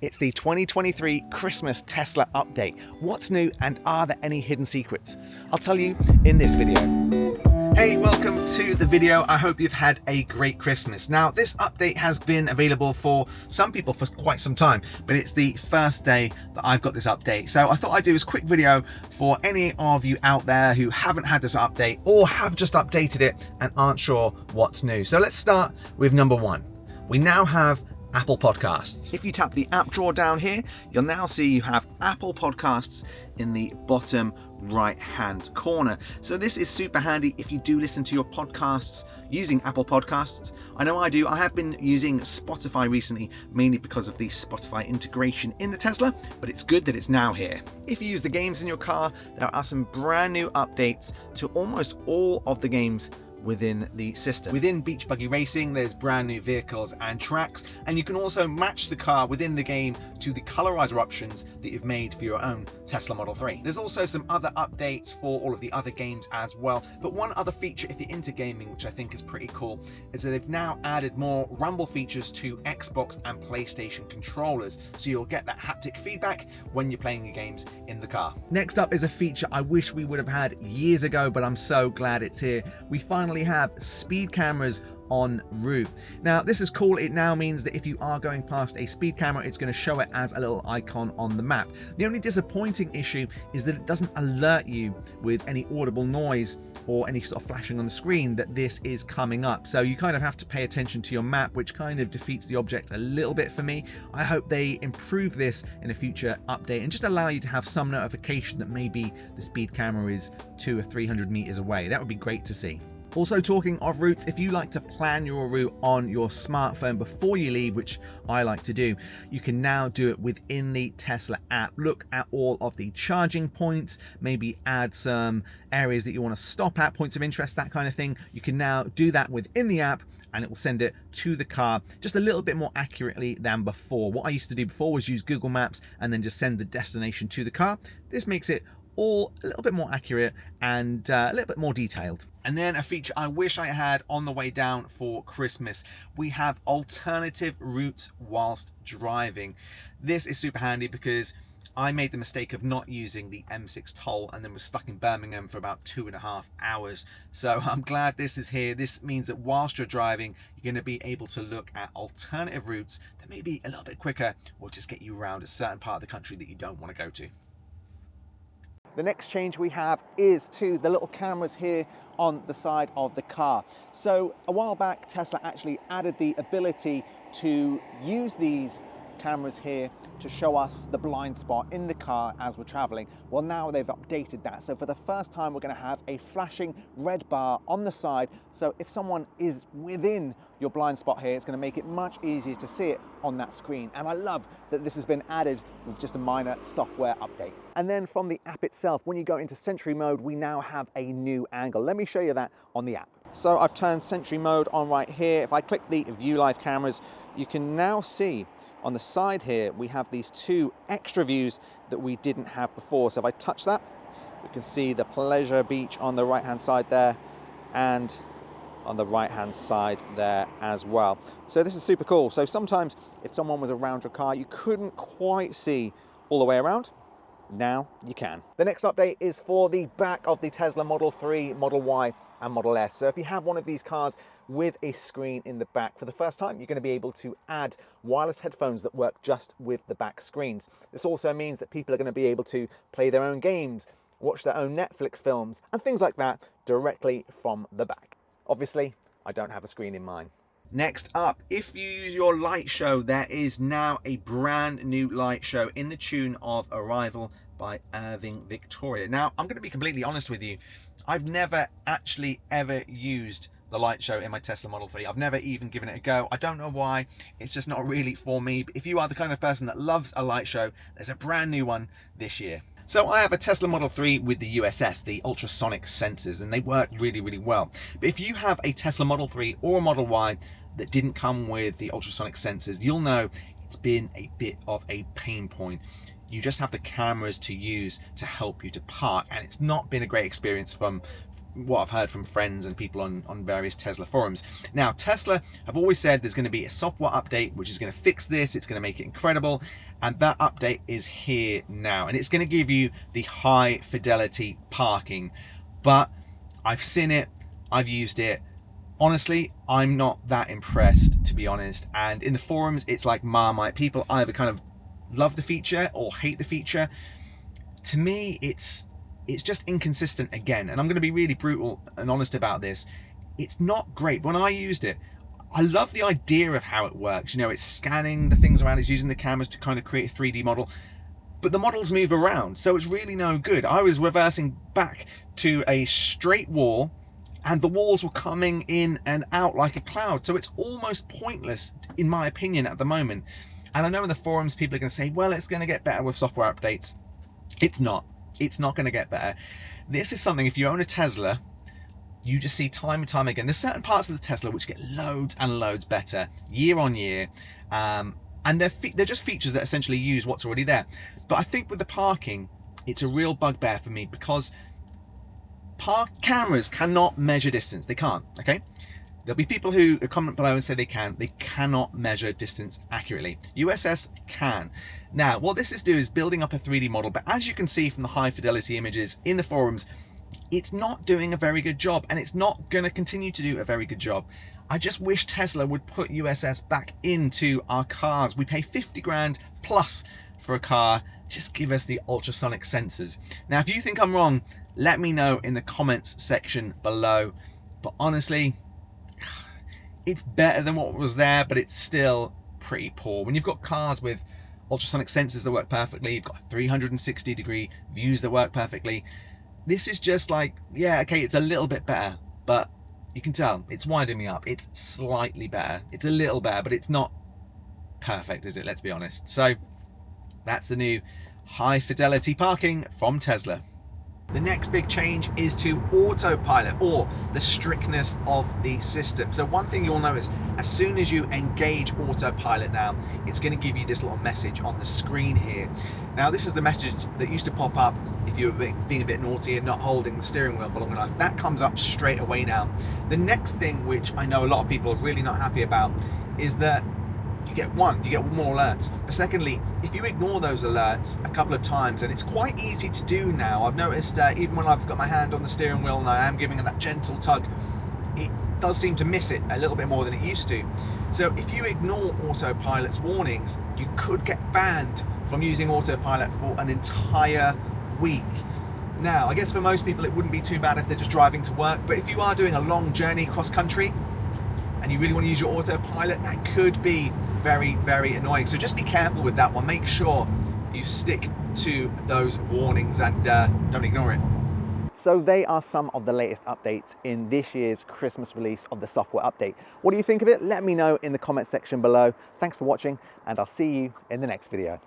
It's the 2023 Christmas Tesla update. What's new and are there any hidden secrets? I'll tell you in this video. Hey, welcome to the video. I hope you've had a great Christmas. Now, this update has been available for some people for quite some time, but it's the first day that I've got this update. So I thought I'd do this quick video for any of you out there who haven't had this update or have just updated it and aren't sure what's new. So let's start with number one. We now have Apple Podcasts. If you tap the app drawer down here, you'll now see you have Apple Podcasts in the bottom right hand corner. So this is super handy if you do listen to your podcasts using Apple Podcasts. I know I do. I have been using Spotify recently, mainly because of the Spotify integration in the Tesla, but it's good that it's now here. If you use the games in your car, there are some brand new updates to almost all of the games within the system. Within Beach Buggy Racing, there's brand new vehicles and tracks, and you can also match the car within the game to the colorizer options that you've made for your own Tesla Model 3. There's also some other updates for all of the other games as well, but one other feature if you're into gaming, which I think is pretty cool, is that they've now added more rumble features to Xbox and PlayStation controllers, so you'll get that haptic feedback when you're playing your games in the car. Next up is a feature I wish we would have had years ago, but I'm so glad it's here. We finally have speed cameras en route. Now this is cool. It now means that if you are going past a speed camera, it's going to show it as a little icon on the map. The only disappointing issue is that it doesn't alert you with any audible noise or any sort of flashing on the screen that this is coming up. So you kind of have to pay attention to your map, which kind of defeats the object a little bit for me. I hope they improve this in a future update and just allow you to have some notification that maybe the speed camera is 200 or 300 meters away. That would be great to see. Also, talking of routes, if you like to plan your route on your smartphone before you leave, which I like to do, you can now do it within the Tesla app. Look at all of the charging points, maybe add some areas that you want to stop at, points of interest, that kind of thing. You can now do that within the app and it will send it to the car just a little bit more accurately than before. What I used to do before was use Google Maps and then just send the destination to the car. This makes it all a little bit more accurate and a little bit more detailed. And then a feature I wish I had on the way down for Christmas, we have alternative routes whilst driving. This is super handy because I made the mistake of not using the M6 toll and then was stuck in Birmingham for about 2.5 hours. So I'm glad this is here. This means that whilst you're driving, you're going to be able to look at alternative routes that may be a little bit quicker or just get you around a certain part of the country that you don't want to go to. The next change we have is to the little cameras here on the side of the car. So a while back, Tesla actually added the ability to use these cameras here to show us the blind spot in the car as we're traveling. Well, now they've updated that. So for the first time, we're going to have a flashing red bar on the side. So if someone is within your blind spot here, it's going to make it much easier to see it on that screen. And I love that this has been added with just a minor software update. And then from the app itself, when you go into Sentry mode, we now have a new angle. Let me show you that on the app. So I've turned Sentry mode on right here. If I click the View Live cameras, you can now see on the side here, we have these two extra views that we didn't have before. So if I touch that, we can see the Pleasure Beach on the right-hand side there and on the right-hand side there as well. So this is super cool. So sometimes if someone was around your car, you couldn't quite see all the way around. Now you can. The next update is for the back of the Tesla Model 3, Model Y and Model S. So if you have one of these cars with a screen in the back, for the first time you're going to be able to add wireless headphones that work just with the back screens. This also means that people are going to be able to play their own games, watch their own Netflix films and things like that directly from the back. Obviously, I don't have a screen in mine. Next up, if you use your light show, there is now a brand new light show in the tune of Arrival by Irving Victoria. Now, I'm going to be completely honest with you. I've never actually ever used the light show in my Tesla Model 3. I've never even given it a go. I don't know why. It's just not really for me. But if you are the kind of person that loves a light show, there's a brand new one this year. So I have a Tesla Model 3 with the USS, the ultrasonic sensors, and they work really, really well. But if you have a Tesla Model 3 or a Model Y that didn't come with the ultrasonic sensors, you'll know it's been a bit of a pain point. You just have the cameras to use to help you to park, and it's not been a great experience from what I've heard from friends and people on various Tesla forums. Now, Tesla have always said there's going to be a software update which is going to fix this, it's going to make it incredible, and that update is here now, and it's going to give you the high fidelity parking. But I've seen it, I've used it. Honestly, I'm not that impressed, to be honest, and in the forums it's like Marmite. People either kind of love the feature or hate the feature. To me, it's just inconsistent again, and I'm going to be really brutal and honest about this. It's not great. When I used it, I love the idea of how it works. You know, it's scanning the things around, it's using the cameras to kind of create a 3D model, but the models move around, so it's really no good. I was reversing back to a straight wall, and the walls were coming in and out like a cloud, so it's almost pointless, in my opinion, at the moment. And I know in the forums people are going to say, well, it's going to get better with software updates. It's not. It's not going to get better. This is something, if you own a Tesla, you just see time and time again. There's certain parts of the Tesla which get loads and loads better year on year, and they're just features that essentially use what's already there. But I think with the parking, it's a real bugbear for me, because cameras cannot measure distance. They can't, okay? There'll be people who comment below and say they can. They cannot measure distance accurately. USS can. Now, what this is doing is building up a 3D model, but as you can see from the high fidelity images in the forums, it's not doing a very good job, and it's not going to continue to do a very good job. I just wish Tesla would put USS back into our cars. We pay 50 grand plus for a car. Just give us the ultrasonic sensors. Now, if you think I'm wrong, let me know in the comments section below. But honestly, it's better than what was there, but it's still pretty poor. When you've got cars with ultrasonic sensors that work perfectly, you've got 360-degree views that work perfectly, this is just like, yeah, okay, it's a little bit better, but you can tell it's winding me up. It's slightly better. It's a little better, but it's not perfect, is it? Let's be honest. So that's the new high fidelity parking from Tesla. The next big change is to Autopilot, or the strictness of the system. So one thing you'll notice, as soon as you engage Autopilot now, it's going to give you this little message on the screen here. Now, this is the message that used to pop up if you were being a bit naughty and not holding the steering wheel for long enough. That comes up straight away now. The next thing, which I know a lot of people are really not happy about, is that you get more alerts. But secondly, if you ignore those alerts a couple of times, and it's quite easy to do now, I've noticed even when I've got my hand on the steering wheel and I am giving it that gentle tug, it does seem to miss it a little bit more than it used to. So if you ignore Autopilot's warnings, you could get banned from using Autopilot for an entire week. Now, I guess for most people it wouldn't be too bad if they're just driving to work, but if you are doing a long journey cross country and you really want to use your Autopilot, that could be very, very annoying. So just be careful with that one. Make sure you stick to those warnings and don't ignore it. So they are some of the latest updates in this year's Christmas release of the software update. What do you think of it? Let me know in the comment section below. Thanks for watching, and I'll see you in the next video.